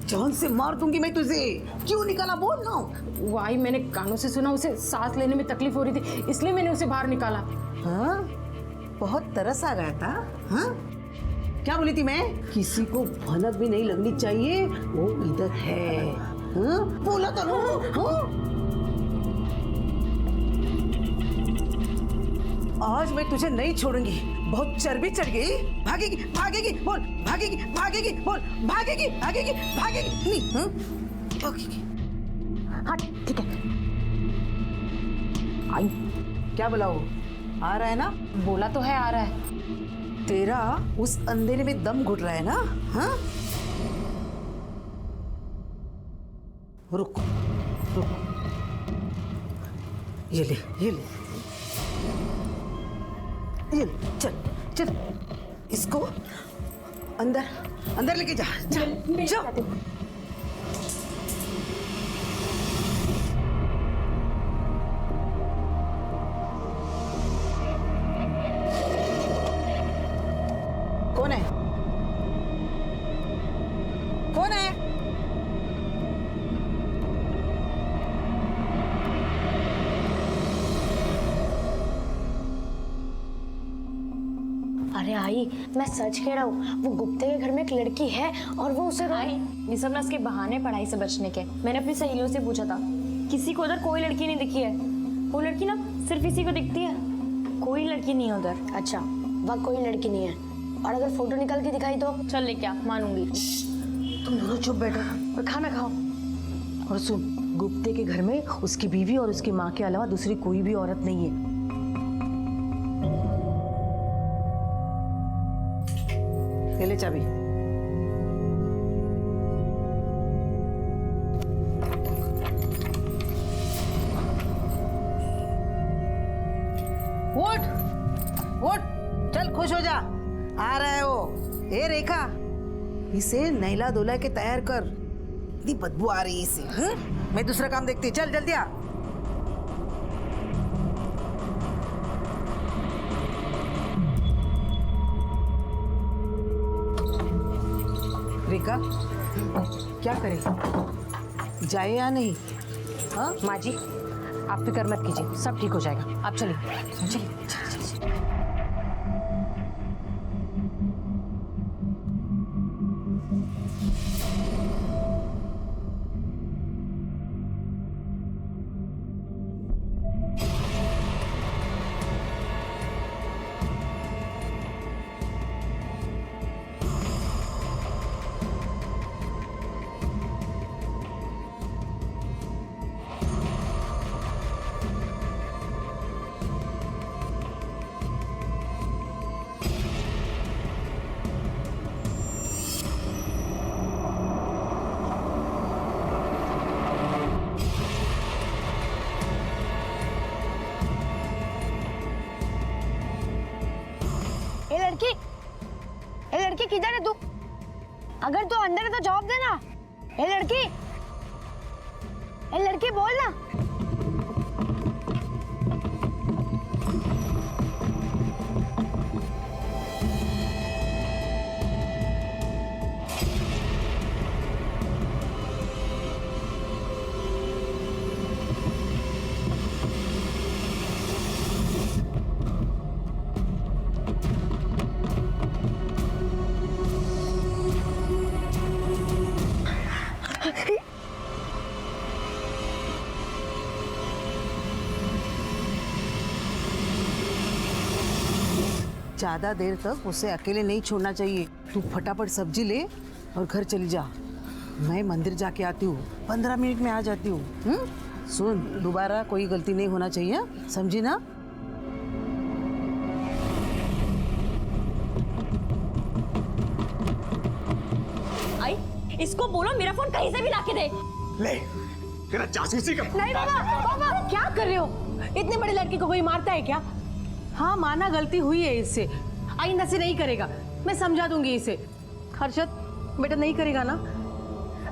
जान से मार दूंगी मैं तुझे। क्यों निकाला बोल ना। वो आई, मैंने कानों से सुना उसे सांस लेने में तकलीफ हो रही थी, इसलिए मैंने उसे बाहर निकाला। हाँ, बहुत तरस आ गया था। हाँ, क्या बोली थी मैं? किसी को भनक भी नहीं लगनी चाहिए, वो इधर है। हाँ, बोला था ना। हाँ? आज मैं तुझे नहीं छोड़ूंगी। बहुत चर्बी चढ़ गई। भागेगी भागेगी बोल, भागेगी भागेगी बोल, भागेगी भागेगी भागेगी नहीं। हाँ? भागेगी। हाँ ठीक है। आई क्या बोला वो? आ रहा है ना? बोला तो है आ रहा है। तेरा उस अंधेरे में दम घुट रहा है ना? हाँ? रुक रुक, ये ले ये ले ये ले, चल चल, इसको अंदर अंदर लेके जा जा जा। कौन है? कौन है? अरे आई, मैं सच कह रहा हूँ, वो गुप्ते के घर में एक लड़की है और वो उसे आई, ये सब ना उसके बहाने पढ़ाई से बचने के। मैंने अपनी सहेलियों से पूछा था, किसी को उधर कोई लड़की नहीं दिखी है। वो लड़की ना सिर्फ इसी को दिखती है, कोई लड़की नहीं है उधर। अच्छा, वहाँ कोई लड़की नहीं है, और अगर फोटो निकाल के दिखाई तो? चल ले क्या, मानूंगी। तुम दोनों चुप बैठो और खाना खाओ। और सुन, गुप्ते के घर में उसकी बीवी और उसकी माँ के अलावा दूसरी कोई भी औरत नहीं है। ले ले चाबी। उठ उठ, चल खुश हो जा। आ रहा है वो। ए रेखा, इसे नहला धुला के तैयार कर। इतनी बदबू आ रही है इसे। मैं दूसरा काम देखती। चल जल्दी आ। रेखा, क्या करें? जाए या नहीं? हाँ माँ जी, आप फिक्र मत कीजिए, सब ठीक हो जाएगा। आप चलिए चलिए। ए लड़की किधर है तू? अगर तू अंदर है तो जवाब देना। ए लड़की बोल ना। ज्यादा देर तक उसे अकेले नहीं छोड़ना चाहिए। तू फटाफट सब्जी ले और घर चली जा। मैं मंदिर जाके आती हूँ, 15 मिनट में आ जाती हूँ। सुन, दोबारा कोई गलती नहीं होना चाहिए, समझी ना? आई, इसको बोलो मेरा फोन कहीं से भी लाके दे। ले, तेरा जासूसी का। नहीं बाबा, क्या कर रहे हो? इतने बड़े लड़के को कोई मारता है क्या? हाँ माना गलती हुई है इससे, आइंदा से नहीं करेगा। मैं समझा दूंगी इसे। हर्षद बेटा नहीं करेगा ना?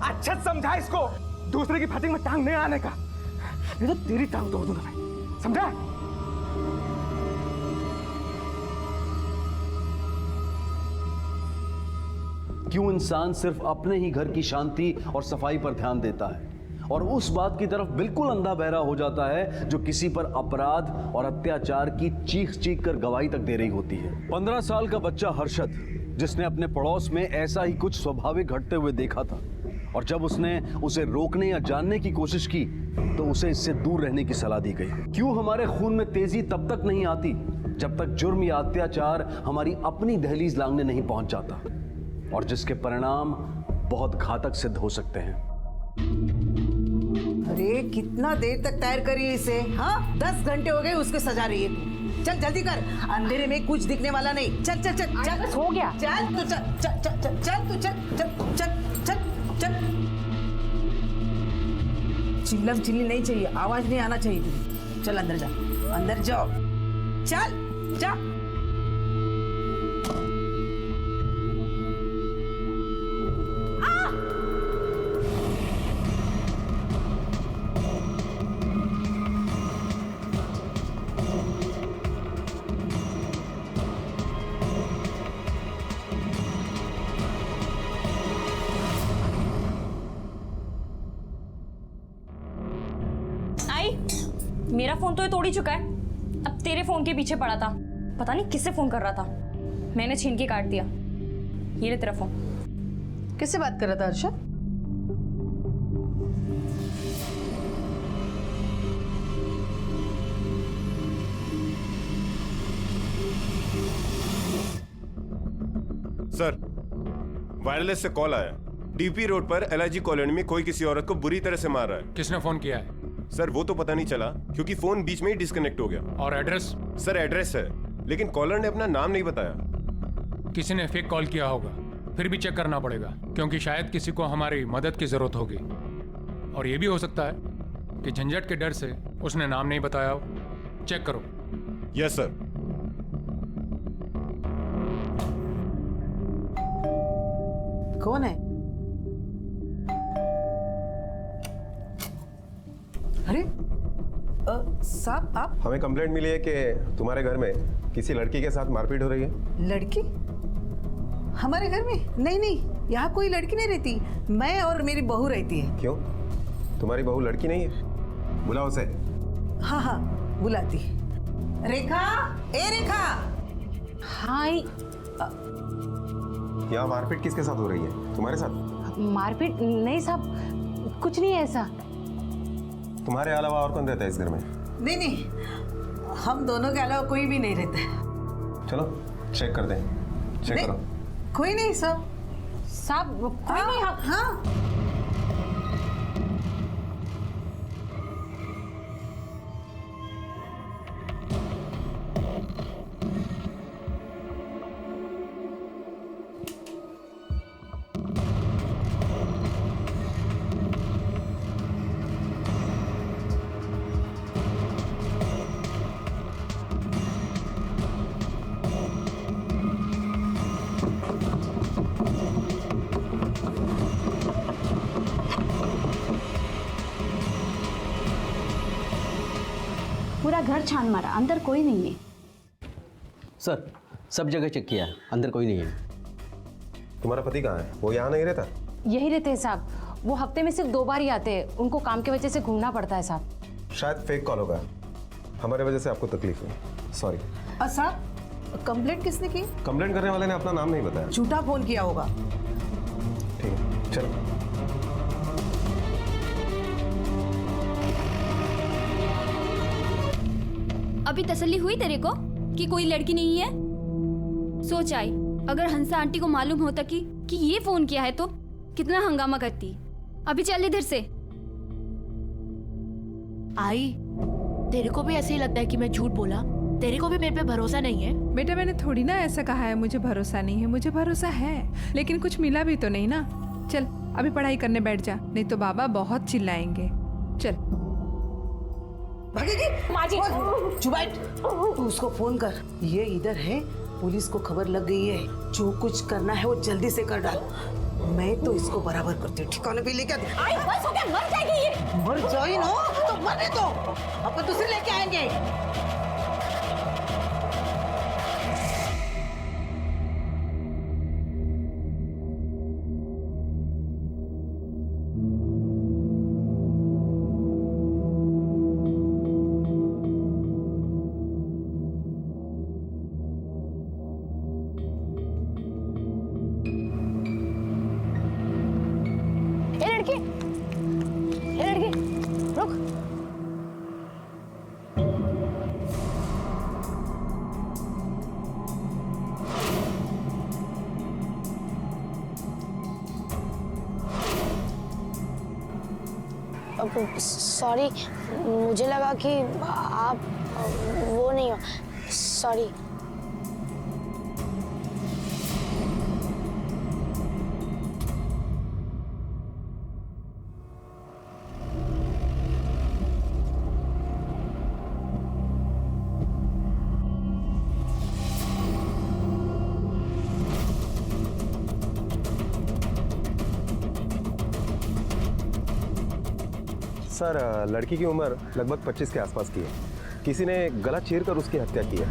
अच्छा समझा इसको, दूसरे की फाइटिंग में टांग नहीं आने का, नहीं तो तेरी टांग तोड़ दूंगा मैं, समझा? क्यों इंसान सिर्फ अपने ही घर की शांति और सफाई पर ध्यान देता है और उस बात की तरफ बिल्कुल अंधा बहरा हो जाता है जो किसी पर अपराध और अत्याचार की चीख चीख कर गवाही तक दे रही होती है। 15 साल का बच्चा हर्षद, जिसने अपने पड़ोस में ऐसा ही कुछ स्वाभाविक घटते हुए देखा था, और जब उसने उसे रोकने या जानने की कोशिश की तो उसे इससे दूर रहने की सलाह दी गई। क्यों हमारे खून में तेजी तब तक नहीं आती जब तक जुर्म या अत्याचार हमारी अपनी दहलीज लांघने नहीं पहुंच जाता, और जिसके परिणाम बहुत घातक सिद्ध हो सकते हैं। अरे कितना देर तक तैयार करी इसे? हाँ, 10 घंटे हो गए उसको सजा रही है। चल जल्दी कर, अंधेरे में कुछ दिखने वाला नहीं। चल चल चल चल, बस हो गया। चल तू चल चल चल चल चल तू चल चल चल चल चल। चिल्लम चिल्ली नहीं चाहिए, आवाज नहीं आना चाहिए तुझे। चल अंदर जा, अंदर जाओ, चल जा। आई, मेरा फोन तो ये तोड़ ही चुका है, अब तेरे फोन के पीछे पड़ा था। पता नहीं किससे फोन कर रहा था, मैंने छीन के काट दिया। ये ले तेरा फोन। किससे बात कर रहा था हर्षद? सर, वायरलेस से कॉल आया। डीपी रोड पर एलआईजी कॉलोनी में कोई किसी औरत को बुरी तरह से मार रहा है। किसने फोन किया है? सर वो तो पता नहीं चला क्योंकि फोन बीच में ही डिस्कनेक्ट हो गया। और एड्रेस? सर एड्रेस है, लेकिन कॉलर ने अपना नाम नहीं बताया। किसी ने फेक कॉल किया होगा, फिर भी चेक करना पड़ेगा क्योंकि शायद किसी को हमारी मदद की जरूरत होगी। और ये भी हो सकता है कि झंझट के डर से उसने नाम नहीं बताया हो। चेक करो। Yes sir. कौन है? अरे साहब आप? हमें कंप्लेंट मिली है कि तुम्हारे घर में किसी लड़की के साथ मारपीट हो रही है। लड़की? हमारे घर में? नहीं नहीं, यहाँ कोई लड़की नहीं रहती, मैं और मेरी बहू रहती है। क्यों, तुम्हारी बहू लड़की नहीं है? बुलाओ उसे। हाँ हाँ बुलाती। रेखा, ए रेखा। हाँ, यहाँ मारपीट किसके साथ हो रही है? तुम्हारे साथ? मारपीट नहीं साहब, कुछ नहीं है ऐसा। तुम्हारे अलावा और कौन रहता है इस घर में? नहीं नहीं, हम दोनों के अलावा कोई भी नहीं रहता है। चलो चेक कर दें। चेक नहीं, करो। कोई नहीं साहब। साहब कोई नहीं। हाँ पूरा घर छान मारा, अंदर कोई नहीं है। सर, सब जगह चेक किया, अंदर कोई नहीं है। तुम्हारा पति कहाँ है? वो यहाँ नहीं रहता? यही रहते हैं साहब, वो हफ्ते में सिर्फ 2 बार ही आते हैं, उनको काम की वजह से घूमना पड़ता है साहब। शायद फेक कॉल होगा, हमारे वजह से आपको तकलीफ हुई, सॉरी। साहब कंप्लेंट किसने की? कंप्लेंट करने वाले ने अपना नाम नहीं बताया। झूठा फोन किया होगा। ठीक है चलो। अभी तसल्ली हुई तेरे को कि कोई लड़की नहीं है? सोच आई, अगर हंसा आंटी को मालूम होता कि ये फोन किया है तो कितना हंगामा करती। अभी चल इधर से। आई, तेरे को भी ऐसे ही लगता है कि मैं झूठ बोला? तेरे को भी मेरे पे भरोसा नहीं है? बेटा मैंने थोड़ी ना ऐसा कहा है मुझे भरोसा नहीं है, मुझे भरोसा है, लेकिन कुछ मिला भी तो नहीं ना। चल अभी पढ़ाई करने बैठ जा, नहीं तो बाबा बहुत चिल्लाएंगे। चल भागेगी? माँ जी। चुप, उसको फोन कर, ये इधर है, पुलिस को खबर लग गई है, जो कुछ करना है वो जल्दी से कर डाल। मैं तो इसको बराबर करती हूँ, ठिकाने पे लेके आती। आई बस हो गया, मर जाएगी ये। मर जाए ना तो मरने दो, अपन दूसरे लेके आएंगे। लड़की, ये लड़की, रुक। सॉरी, मुझे लगा कि आप वो नहीं हो। सॉरी। सर, लड़की की उम्र लगभग 25 के आसपास की है। किसी ने गला चीर कर उसकी हत्या की है।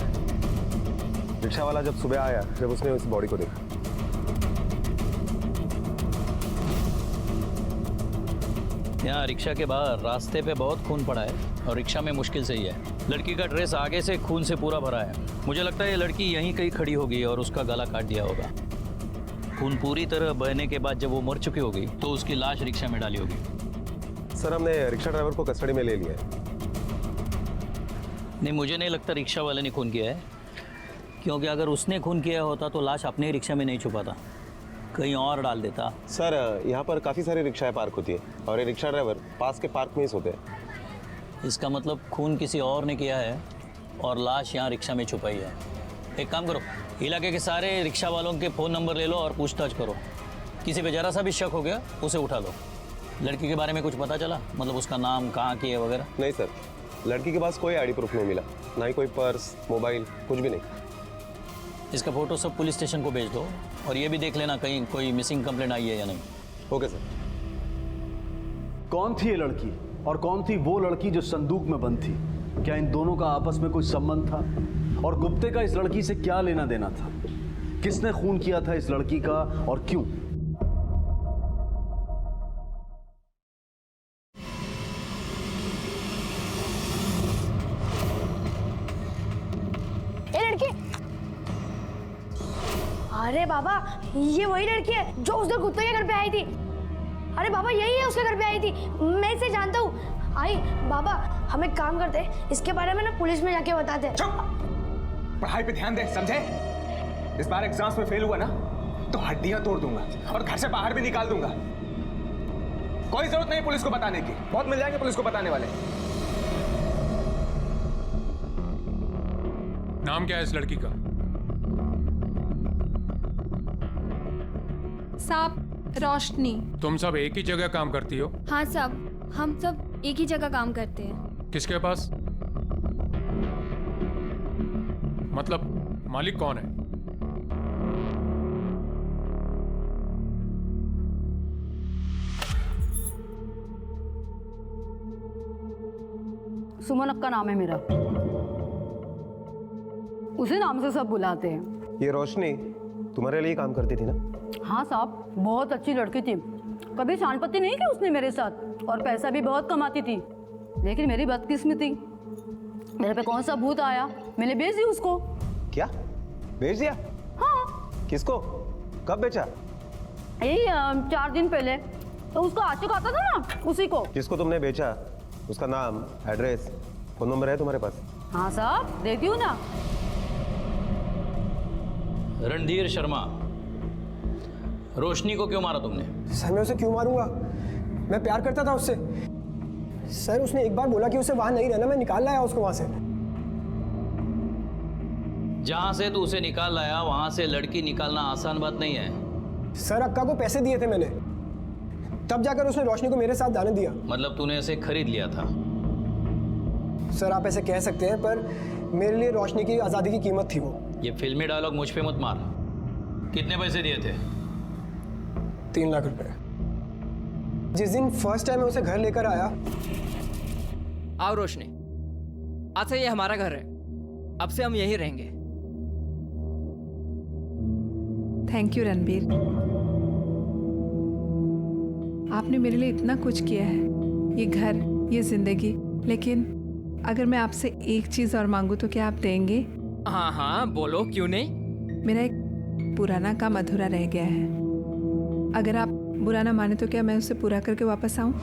रिक्शा वाला जब सुबह आया, जब उसने उस बॉडी को देखा। यहाँ रिक्शा के बाहर रास्ते पे बहुत खून पड़ा है और रिक्शा में मुश्किल से ही है। लड़की का ड्रेस आगे से खून से पूरा भरा है। मुझे लगता है ये लड़की यहीं कहीं खड़ी होगी और उसका गला काट दिया होगा। खून पूरी तरह बहने के बाद जब वो मर चुकी होगी तो उसकी लाश रिक्शा में डाली होगी। सर, हमने रिक्शा ड्राइवर को कस्टडी में ले लिया है। नहीं, मुझे नहीं लगता रिक्शा वाले ने खून किया है, क्योंकि अगर उसने खून किया होता तो लाश अपने ही रिक्शा में नहीं छुपाता, कहीं और डाल देता। सर, यहाँ पर काफ़ी सारी रिक्शाएं पार्क होती है और ये रिक्शा ड्राइवर पास के पार्क में ही सोते हैं। इसका मतलब खून किसी और ने किया है और लाश यहाँ रिक्शा में छुपाई है। एक काम करो, इलाके के सारे रिक्शा वालों के फ़ोन नंबर ले लो और पूछताछ करो। किसी पे जरा सा भी शक हो गया उसे उठा लो। लड़की के बारे में कुछ पता चला? मतलब उसका नाम, कहाँ की है वगैरह? नहीं सर, लड़की के पास कोई आईडी प्रूफ नहीं मिला, ना ही कोई पर्स, मोबाइल, कुछ भी नहीं। इसका फोटो सब पुलिस स्टेशन को भेज दो और ये भी देख लेना कहीं कोई मिसिंग कंप्लेंट आई है या नहीं। Okay sir. कौन थी ये लड़की और कौन थी वो लड़की जो संदूक में बंद थी? क्या इन दोनों का आपस में कोई संबंध था? और गुप्ते का इस लड़की से क्या लेना देना था? किसने खून किया था इस लड़की का और क्यों? अरे बाबा, ये वही लड़की है जो उस दिन कुत्ते के घर पे आई थी। अरे बाबा, यही है उसके घर पे आई थी, मैं इसे जानता हूँ। आई बाबा, हम एक काम करते, इसके बारे में ना पुलिस में जाके बताते। चुप! पढ़ाई पे ध्यान दे, समझे? इस बार एग्जाम्स में फेल हुआ ना तो हड्डियां तोड़ दूंगा और घर से बाहर भी निकाल दूंगा। कोई जरूरत नहीं पुलिस को बताने की, बहुत मिल जाएंगे पुलिस को बताने वाले। नाम क्या है इस लड़की का? साहब, रोशनी। तुम सब एक ही जगह काम करती हो? हाँ साहब, हम सब एक ही जगह काम करते हैं। किसके पास? मतलब मालिक कौन है? सुमन अक्का नाम है मेरा, उसी नाम से सब बुलाते हैं। ये रोशनी तुम्हारे लिए काम करती थी ना? हाँ साहब, बहुत अच्छी लड़की थी, कभी शानपत्ती नहीं की उसने मेरे साथ और पैसा भी बहुत कमाती थी। लेकिन मेरी बदकिस्मती, मेरे पे कौन सा भूत आया, मैंने बेच दी उसको। क्या बेच दिया? हाँ। किसको? कब बेचा? यही 4 दिन पहले। तो उसका आशिक आता था ना, उसी को। जिसको तुमने बेचा उसका नाम, एड्रेस, फोन नंबर है तुम्हारे पास? हाँ साहब, देती हूँ ना। रणधीर शर्मा, रोशनी को क्यों मारा तुमने? सर, मैं उसे क्यों मारूंगा? मैं प्यार करता था उससे। सर, उसने एक बार बोला कि उसे वहां नहीं रहना, मैं निकाल लाया उसको वहां से। जहां से तू उसे निकाल लाया वहां से लड़की निकालना आसान बात नहीं है। सर, अक्का को पैसे दिए थे मैंने, तब जाकर उसने रोशनी को मेरे साथ जाने दिया। मतलब तूने इसे खरीद लिया था? सर, आप ऐसे कह सकते हैं, पर मेरे लिए रोशनी की आज़ादी की कीमत थी वो। ये फिल्मी डायलॉग मुझ पे मत मार। कितने पैसे दिए थे? 3 लाख रुपए। जिस दिन फर्स्ट टाइम मैं उसे घर लेकर आया। आओ रोशनी, आज से ये हमारा घर है, अब से हम यहीं रहेंगे। थैंक यू रणबीर, आपने मेरे लिए इतना कुछ किया है, ये घर, ये जिंदगी। लेकिन अगर मैं आपसे एक चीज और मांगू तो क्या आप देंगे? हाँ हाँ, बोलो, क्यों नहीं। मेरा एक पुराना काम अधूरा रह गया है, अगर आप बुरा ना माने तो क्या मैं उससे पूरा करके वापस आऊँ?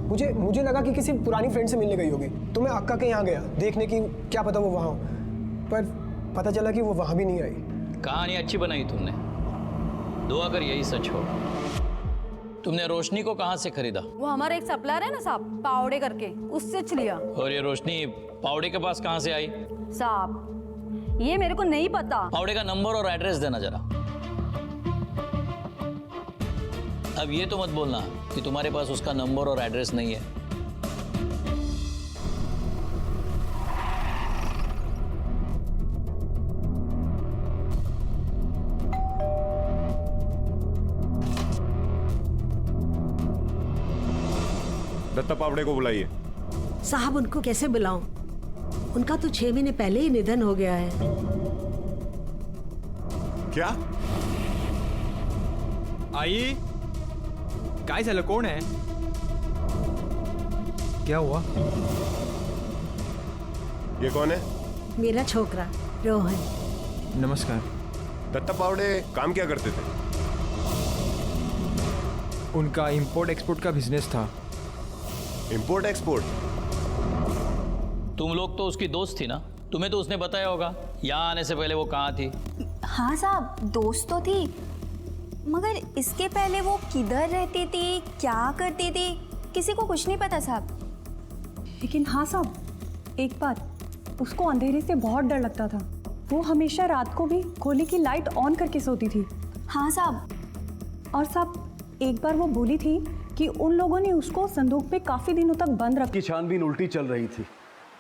मुझे लगा कि किसी पुरानी फ्रेंड से मिलने गई होगी, तो मैं अक्का के यहाँ गया देखने की, क्या पता वो वहाँ हो, पर पता चला कि वो वहाँ भी नहीं आई। कहानी अच्छी बनाई तुमने, दुआ कर यही सच हो। तुमने रोशनी को कहाँ से खरीदा? वो हमारा एक सप्लायर है ना साहब, पावड़े करके, उससे लिया। और ये रोशनी पावड़े के पास कहाँ से आई? साहब ये मेरे को नहीं पता। पावड़े का नंबर और एड्रेस देना जरा। अब ये तो मत बोलना कि तुम्हारे पास उसका नंबर और एड्रेस नहीं है। दत्ता पावड़े को बुलाइए। साहब उनको कैसे बुलाऊं? उनका तो 6 महीने पहले ही निधन हो गया है। क्या? आई काय झालं? कोण है? क्या हुआ? ये कौन है? मेरा छोकरा रोहन। नमस्कार। दत्ता पावड़े काम क्या करते थे? उनका इंपोर्ट एक्सपोर्ट का बिजनेस था। Import export? तुम लोग तो उसकी दोस्त थी ना, तुम्हें तो उसने बताया होगा यहाँ आने से पहले वो कहाँ थी। हाँ साहब, दोस्त तो थी, मगर इसके पहले वो किधर रहती थी, क्या करती थी, किसी को कुछ नहीं पता साहब। लेकिन हाँ साहब, एक बात, उसको अंधेरे से बहुत डर लगता था। वो हमेशा रात को भी खोली की लाइट ऑन करके सोती थी। हाँ साहब। और साहब एक बार वो बोली थी कि उन लोगों ने उसको संदूक पे काफी दिनों तक बंद रखा। की छानबीन उल्टी चल रही थी।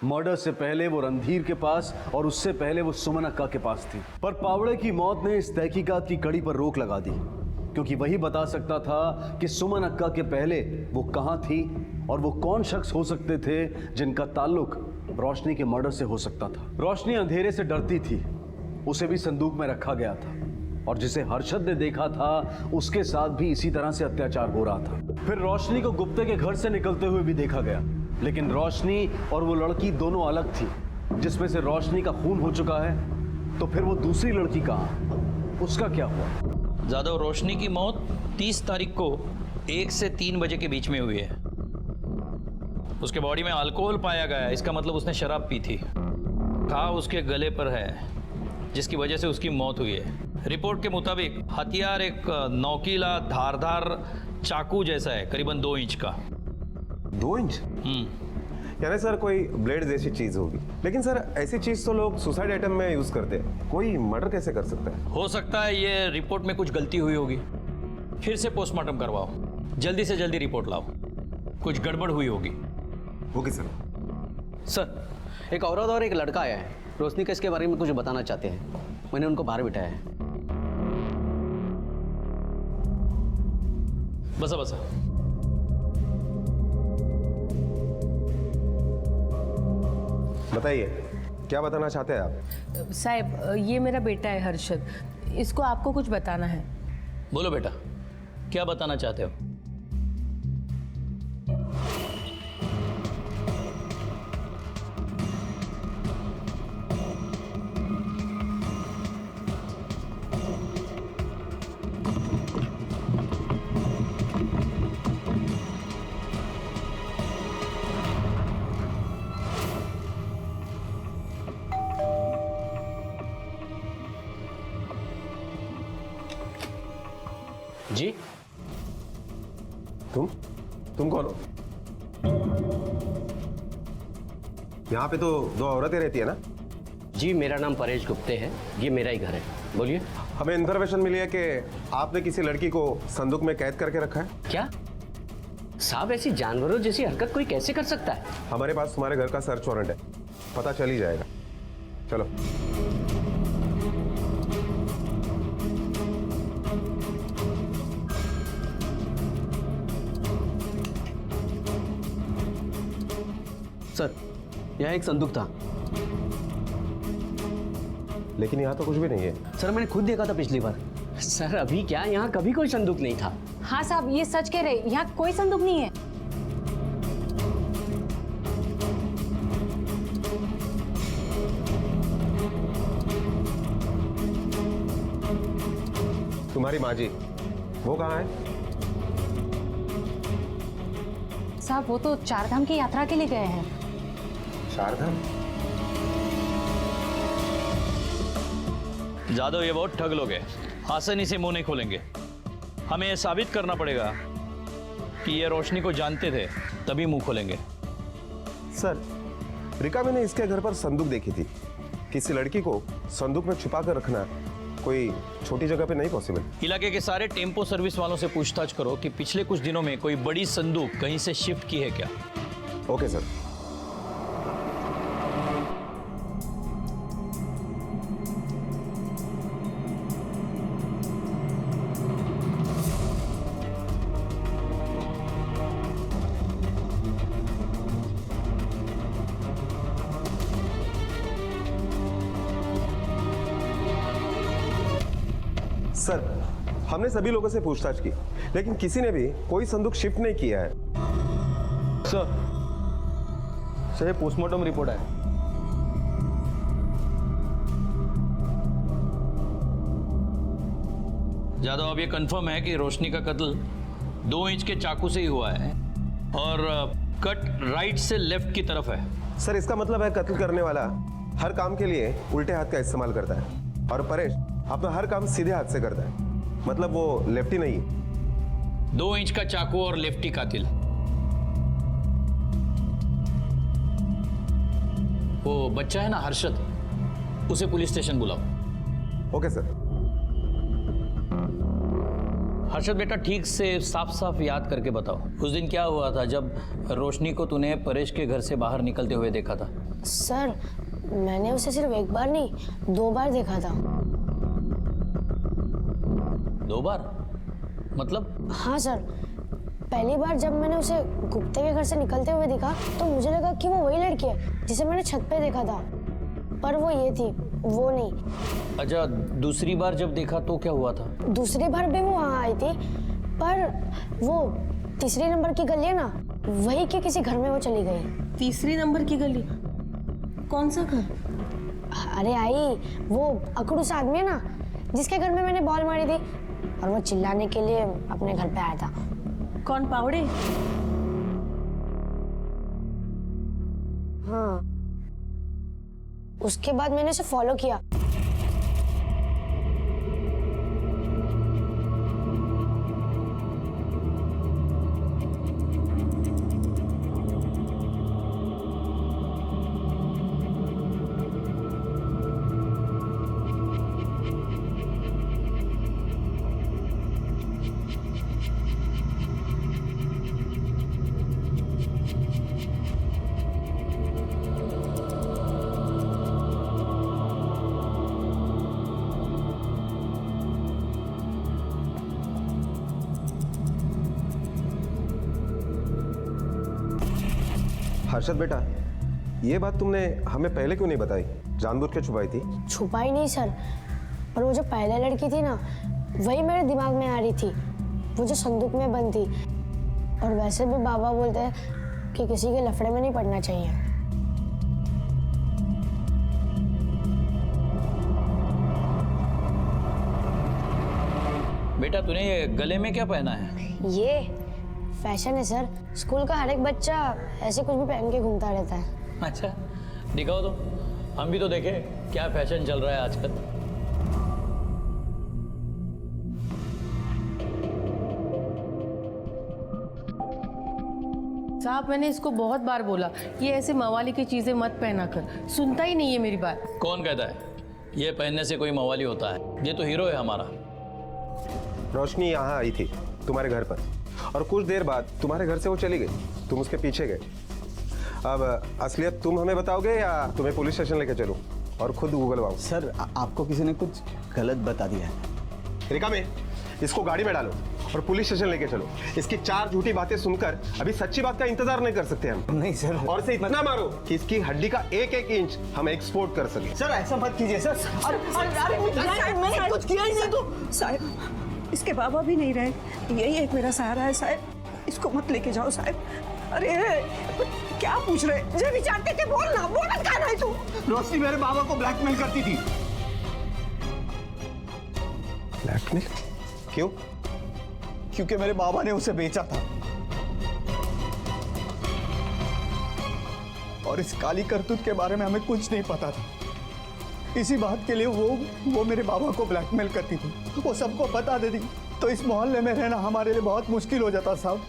मर्डर से पहले वो रणधीर के पास और उससे पहले वो सुमन अक्का के पास थी। पर पावड़े की मौत ने इस तहकीकात की कड़ी पर रोक लगा दी, क्योंकि वही बता सकता था कि सुमन अक्का के पहले वो कहां थी और वो कौन शख्स हो सकते थे जिनका ताल्लुक रोशनी के मर्डर से हो सकता था। रोशनी अंधेरे से डरती थी, उसे भी संदूक में रखा गया था, और जिसे हर्षद ने देखा था उसके साथ भी इसी तरह से अत्याचार हो रहा था। फिर रोशनी को गुप्ते के घर से निकलते हुए भी देखा गया, लेकिन रोशनी और वो लड़की दोनों अलग थी। जिसमें से रोशनी का खून हो चुका है, तो फिर वो दूसरी लड़की कहाँ, उसका क्या हुआ? जादव, रोशनी की मौत 30 तारीख को 1 से 3 बजे के बीच में हुई है। उसके बॉडी में अल्कोहल पाया गया है, इसका मतलब उसने शराब पी थी। घाव उसके गले पर है, जिसकी वजह से उसकी मौत हुई है। रिपोर्ट के मुताबिक हथियार एक नोकीला धारदार चाकू जैसा है, करीबन 2 इंच का। 2 इंच? यानी सर कोई ब्लेड जैसी चीज होगी। लेकिन सर ऐसी चीज तो लोग सुसाइड आइटम में यूज करते हैं, कोई मर्डर कैसे कर सकता है? हो सकता है ये रिपोर्ट में कुछ गलती हुई होगी, फिर से पोस्टमार्टम करवाओ, जल्दी से जल्दी रिपोर्ट लाओ, कुछ गड़बड़ हुई होगी। Okay sir. सर एक औरत और एक लड़का आया है, रोशनी केस के बारे में कुछ बताना चाहते हैं। मैंने उनको बाहर बिठाया है। बसा बसा। बताइए क्या बताना चाहते हैं आप? साहब ये मेरा बेटा है हर्षद, इसको आपको कुछ बताना है। बोलो बेटा, क्या बताना चाहते हो? जी तुम कौन हो? यहाँ पे तो 2 औरतें रहती है ना? जी मेरा नाम परेश गुप्ते है, ये मेरा ही घर है। बोलिए। हमें इन्फॉर्मेशन मिली है कि आपने किसी लड़की को संदूक में कैद करके रखा है। क्या साहब, ऐसी जानवरों जैसी हरकत कोई कैसे कर सकता है? हमारे पास तुम्हारे घर का सर्च वारंट है, पता चल ही जाएगा। चलो। सर यहाँ एक संदूक था, लेकिन यहाँ तो कुछ भी नहीं है। सर मैंने खुद देखा था पिछली बार। सर अभी क्या, यहाँ कभी कोई संदूक नहीं था। हाँ साहब ये सच कह रहे, यहाँ कोई संदूक नहीं है। तुम्हारी माँ जी वो कहाँ है? साहब वो तो चारधाम की यात्रा के लिए गए हैं। चारधाम? जादव, ये बहुत ठग लोग हैं, आसानी से मुंह नहीं खोलेंगे। हमें यह साबित करना पड़ेगा कि ये रोशनी को जानते थे, तभी मुंह खोलेंगे। सर, रिका मैंने इसके घर पर संदूक देखी थी। किसी लड़की को संदूक में छुपा कर रखना कोई छोटी जगह पे नहीं पॉसिबल। इलाके के सारे टेम्पो सर्विस वालों से पूछताछ करो कि पिछले कुछ दिनों में कोई बड़ी संदूक कहीं से शिफ्ट की है क्या। Okay sir. सर, हमने सभी लोगों से पूछताछ की, लेकिन किसी ने भी कोई संदूक शिफ्ट नहीं किया है। सर, पोस्टमार्टम रिपोर्ट है। जादव, अब ये कंफर्म है कि रोशनी का कत्ल 2 इंच के चाकू से ही हुआ है और कट राइट से लेफ्ट की तरफ है। सर, इसका मतलब है कत्ल करने वाला हर काम के लिए उल्टे हाथ का इस्तेमाल करता है और परेश अपना हर काम सीधे हाथ से करता है, मतलब वो लेफ्टी नहीं। 2 इंच का चाकू और लेफ्टी कातिल। वो बच्चा है ना हर्षद, उसे पुलिस स्टेशन बुलाओ। Okay sir. हर्षद बेटा, ठीक से साफ साफ याद करके बताओ, उस दिन क्या हुआ था जब रोशनी को तूने परेश के घर से बाहर निकलते हुए देखा था? सर, मैंने उसे सिर्फ एक बार नहीं 2 बार देखा था। 2 बार? मतलब? हाँ सर, पहली बार जब मैंने उसे गुप्ते के घर से निकलते हुए देखा तो मुझे लगा कि वो वही लड़की है जिसे मैंने छत पे देखा था, पर वो ये थी, वो नहीं। अच्छा, दूसरी बार जब देखा तो क्या हुआ था? दूसरी बार भी वो वहाँ आई थी, पर वो 3 नंबर की गली है ना, वही के किसी घर में वो चली गई। 3 नंबर की गली? कौन सा घर? अरे आई, वो अकड़ूस आदमी है ना जिसके घर में मैंने बॉल मारी थी और वो चिल्लाने के लिए अपने घर पे आया था। कौन, पावड़े? हाँ, उसके बाद मैंने उसे फॉलो किया। हर्षद बेटा, ये बात तुमने हमें पहले क्यों नहीं बताई? जानबूझ के छुपाई थी? छुपाई नहीं सर, पर वो जो पहले लड़की थी ना, वही मेरे दिमाग में आ रही थी, वो जो संदूक में बंद थी। और वैसे भी बाबा बोलते हैं कि किसी के लफड़े में नहीं पड़ना चाहिए। बेटा, तूने ये गले में क्या पहना है? ये फैशन है सर, स्कूल का हर एक बच्चा ऐसे कुछ भी पहन के घूमता रहता है। अच्छा, दिखाओ तो, हम भी तो देखें क्या फैशन चल रहा है आजकल। साहब, मैंने इसको बहुत बार बोला ये ऐसे मवाली की चीजें मत पहना कर, सुनता ही नहीं है मेरी बात। कौन कहता है ये पहनने से कोई मवाली होता है? ये तो हीरो है हमारा। रोशनी यहाँ आई थी तुम्हारे घर पर और कुछ देर बाद तुम्हारे घर से वो चली गई, तुम उसके पीछे गए। अब असलियत तुम हमें बताओगे या तुम्हें पुलिस स्टेशन लेके चलूं और खुद उगलवाऊं? सर, आपको किसी ने कुछ गलत बता दिया है। रिका में इसको गाड़ी में डालो और पुलिस स्टेशन लेके चलो। इसकी 4 झूठी बातें सुनकर अभी सच्ची बात का इंतजार नहीं कर सकते हम। नहीं सर। और इसे इतना मारो कि इसकी हड्डी का 1-1 इंच हम एक्सपोर्ट कर सके। सर, ऐसा मत कीजिए सर। मैंने कुछ किया ही नहीं। तो साहब, इसके बाबा भी नहीं रहे, यही एक मेरा सहारा है साहब, इसको मत लेके जाओ साहब। अरे क्या पूछ रहे, जो विचारते थे बोल ना, बोल क्या नहीं तू? रोशनी मेरे बाबा को ब्लैकमेल करती थी। ब्लैकमेल? क्यों? क्योंकि मेरे बाबा ने उसे बेचा था। और इस काली करतूत के बारे में हमें कुछ नहीं पता था। इसी बात के लिए वो मेरे बाबा को ब्लैकमेल करती थी, वो सबको बता देती, तो इस मोहल्ले में रहना हमारे लिए बहुत मुश्किल हो जाता साहब।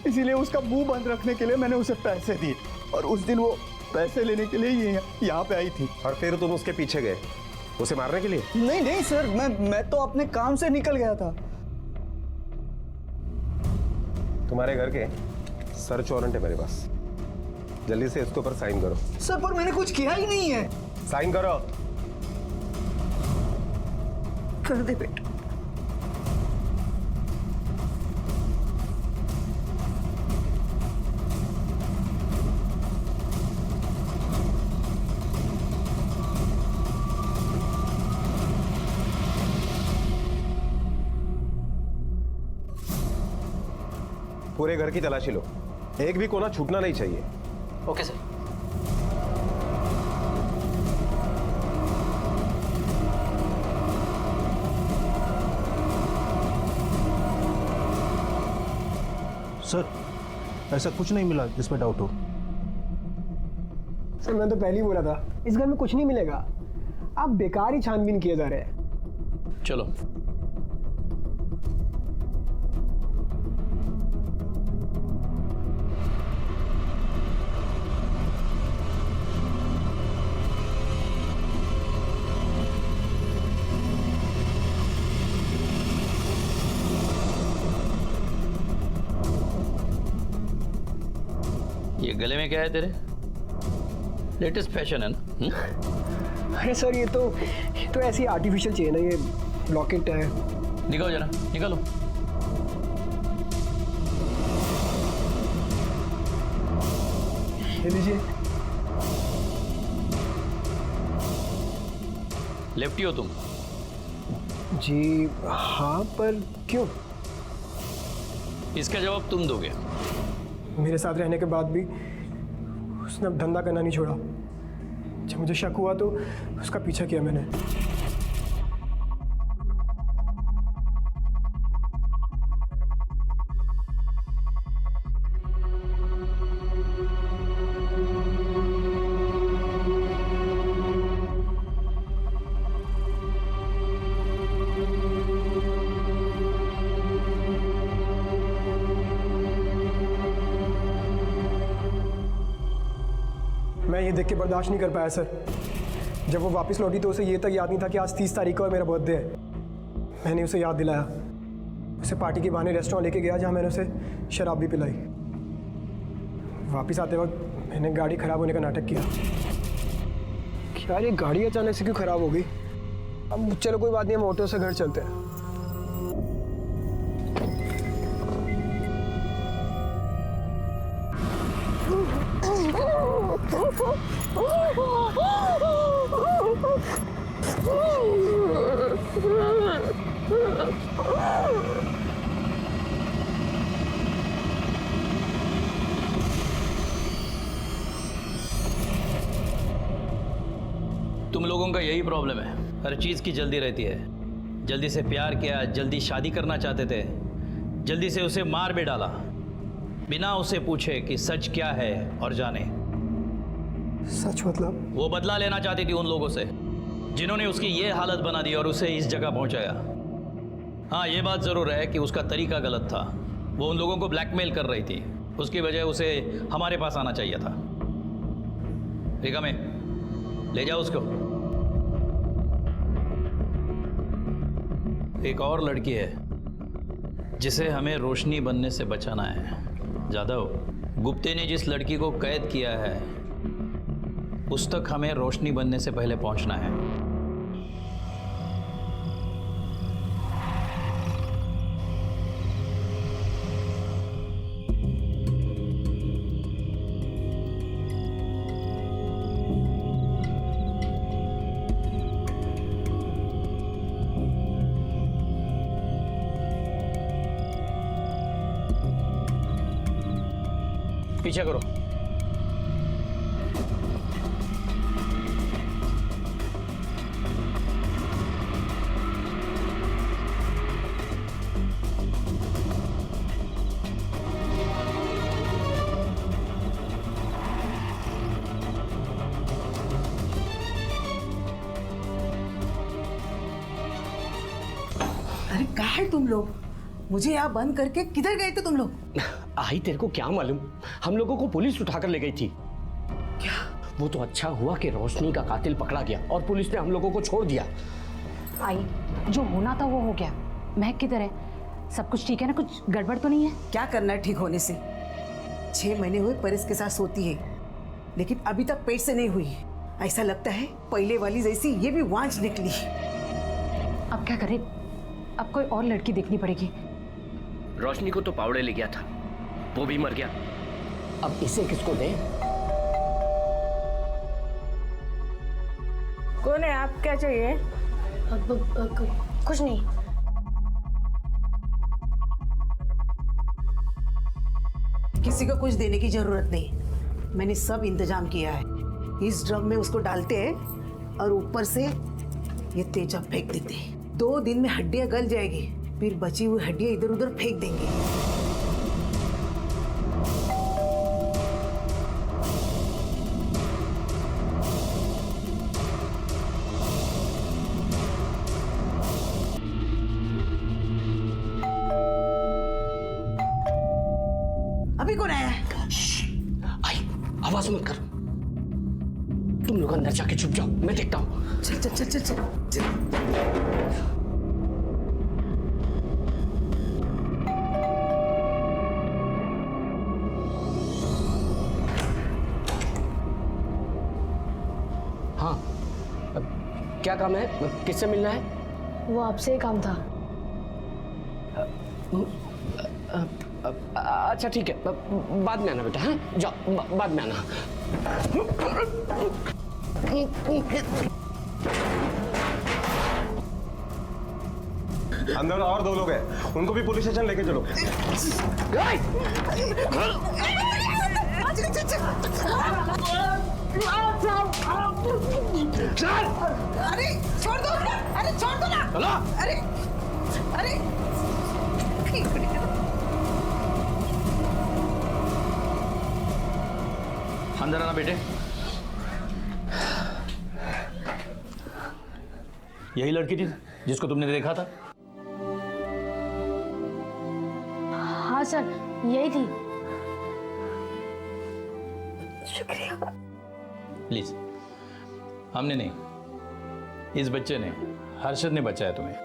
इसीलिए उसका मुंह बंद रखने के लिए मैंने उसे पैसे दिए, और उस दिन वो पैसे लेने के लिए यहाँ पे आई थी। और फिर तुम उसके पीछे गए उसे मारने के लिए? नहीं सर, मैं तो अपने काम से निकल गया था। तुम्हारे घर के सर्च वारंट है मेरे पास, जल्दी से इसके ऊपर साइन करो। सर पर मैंने कुछ किया ही नहीं है। साइन करो। कर दे बेटा। पूरे घर की तलाशी लो, एक भी कोना छूटना नहीं चाहिए। Okay sir. सर ऐसा कुछ नहीं मिला जिसमें डाउट हो। सर मैंने तो पहले ही बोला था इस घर में कुछ नहीं मिलेगा, आप बेकार ही छानबीन किए जा रहे हैं। चलो। ये गले में क्या है तेरे? लेटेस्ट फैशन है ना? अरे सर ये तो ऐसी आर्टिफिशियल चेन है, ये लॉकेट है। निकालो जरा, निकालो। ये लीजिए। लेफ्टी हो तुम? जी हाँ, पर क्यों? इसका जवाब तुम दोगे। मेरे साथ रहने के बाद भी उसने अब धंधा करना नहीं छोड़ा। जब मुझे शक हुआ तो उसका पीछा किया मैंने। मैं ये देख के बर्दाश्त नहीं कर पाया सर। जब वो वापस लौटी तो उसे ये तक याद नहीं था कि आज 30 तारीख को मेरा बर्थडे है। मैंने उसे याद दिलाया, उसे पार्टी के बहाने रेस्टोरेंट लेके गया जहाँ मैंने उसे शराब भी पिलाई। वापस आते वक्त मैंने गाड़ी खराब होने का नाटक किया। यार ये गाड़ी अचानक से क्यों खराब हो गई? अब चलो कोई बात नहीं, हम ऑटो से घर चलते हैं। तुम लोगों का यही प्रॉब्लम है, हर चीज की जल्दी रहती है। जल्दी से प्यार किया, जल्दी शादी करना चाहते थे, जल्दी से उसे मार भी डाला बिना उसे पूछे कि सच क्या है और जाने। सच मतलब? वो बदला लेना चाहती थी उन लोगों से जिन्होंने उसकी ये हालत बना दी और उसे इस जगह पहुंचाया। हाँ, ये बात जरूर है कि उसका तरीका गलत था। वो उन लोगों को ब्लैकमेल कर रही थी, उसकी वजह उसे हमारे पास आना चाहिए था। रिका में ले जाओ उसको। एक और लड़की है जिसे हमें रोशनी बनने से बचाना है। जादव, गुप्ते ने जिस लड़की को कैद किया है उस तक हमें रोशनी बनने से पहले पहुंचना है। पीछे करो। है तुम लोग? मुझे यहाँ बंद करके किधर गए थे तुम लोग? आई तेरे को क्या मालूम, हम लोगों को पुलिस उठाकर ले गई थी। क्या? वो तो अच्छा हुआ कि रोशनी का कातिल पकड़ा गया और पुलिस ने हम लोगों को छोड़ दिया। आई, जो होना था वो हो गया। महक किधर है? सब कुछ ठीक है ना? कुछ गड़बड़ तो नहीं है? क्या करना है ठीक होने से? 6 महीने हुए परेश के साथ सोती है, लेकिन अभी तक पेट से नहीं हुई। ऐसा लगता है पहले वाली जैसी ये भी वांझ निकली। अब क्या करें? अब कोई और लड़की देखनी पड़ेगी। रोशनी को तो पावड़े ले गया था, वो भी मर गया। अब इसे किसको दें? कौन है आप? क्या चाहिए? कुछ नहीं। किसी को कुछ देने की जरूरत नहीं, मैंने सब इंतजाम किया है। इस ड्रम में उसको डालते हैं और ऊपर से ये तेजाब फेंक देते हैं। 2 दिन में हड्डियां गल जाएगी, फिर बची हुई हड्डियां इधर उधर फेंक देंगे। अभी कौन आया है? आई, आवाज मत कर। तुम लोग अंदर जाके छुप जाओ, मैं देखता हूँ। चल चल चल चल चल, चल। हाँ, क्या काम है? किससे मिलना है? वो आपसे ही काम था। अच्छा ठीक है, बाद में आना बेटा। हाँ जाओ, बाद में आना। अंदर और 2 लोग हैं, उनको भी पुलिस स्टेशन लेके चलो। अरे छोड़ दो, अरे छोड़ दो ना। अरे अरे अंदर आना बेटे। यही लड़की थी जिसको तुमने देखा था? हाँ सर, यही थी। शुक्रिया। प्लीज। हमने नहीं, इस बच्चे ने, हर्षद ने बचाया तुम्हें।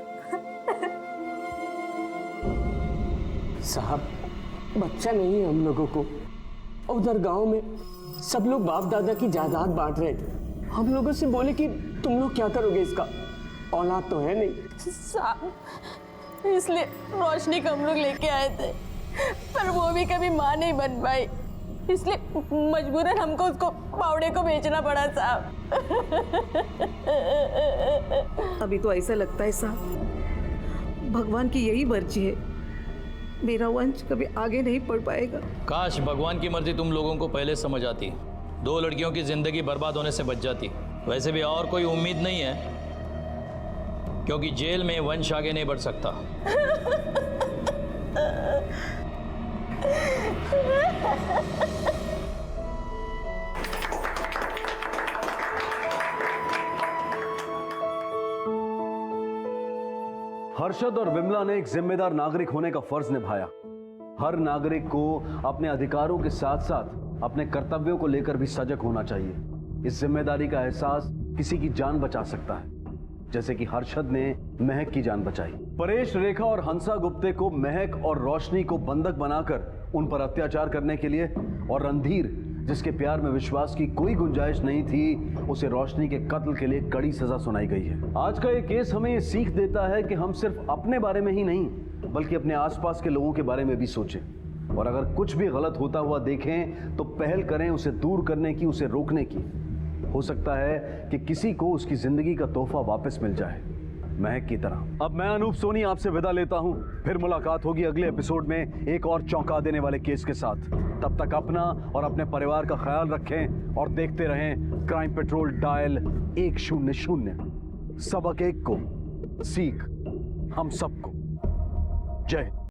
साहब, बच्चा नहीं है हम लोगों को। उधर गांव में सब लोग बाप दादा की जायदाद बांट रहे थे। हम लोगों से बोले कि तुम लोग क्या करोगे इसका, औलाद तो है नहीं। साहब, इसलिए रोशनी को हम लोग लेके आए थे, पर वो भी कभी माँ नहीं बन पाई, इसलिए मजबूरन हमको उसको पावड़े को बेचना पड़ा साहब। अभी तो ऐसा लगता है साहब, भगवान की यही मर्जी है, मेरा वंश कभी आगे नहीं बढ़ पाएगा। काश भगवान की मर्जी तुम लोगों को पहले समझ आती, 2 लड़कियों की जिंदगी बर्बाद होने से बच जाती। वैसे भी और कोई उम्मीद नहीं है, क्योंकि जेल में वंश आगे नहीं बढ़ सकता। हर्षद और विमला ने एक जिम्मेदार नागरिक होने का फर्ज निभाया। हर नागरिक को अपने अधिकारों के साथ साथ अपने कर्तव्यों को लेकर भी सजग होना चाहिए। इस जिम्मेदारी का एहसास किसी की जान बचा सकता है, जैसे कि हर्षद ने महक की जान बचाई। परेश, रेखा और हंसा गुप्ते को महक और रोशनी को बंधक बनाकर उन पर अत्याचार करने के लिए, और रणधीर, जिसके प्यार में विश्वास की कोई गुंजाइश नहीं थी, उसे रोशनी के कत्ल के लिए कड़ी सजा सुनाई गई है। आज का ये केस हमें ये सीख देता है कि हम सिर्फ अपने बारे में ही नहीं, बल्कि अपने आसपास के लोगों के बारे में भी सोचें, और अगर कुछ भी गलत होता हुआ देखें तो पहल करें उसे दूर करने की, उसे रोकने की। हो सकता है कि किसी को उसकी जिंदगी का तोहफा वापस मिल जाए, महक की तरह। अब मैं अनूप सोनी आपसे विदा लेता हूं, फिर मुलाकात होगी अगले एपिसोड में एक और चौंका देने वाले केस के साथ। तब तक अपना और अपने परिवार का ख्याल रखें और देखते रहें क्राइम पेट्रोल डायल 100। सबक एक को, सीख हम सबको। जय हिंद।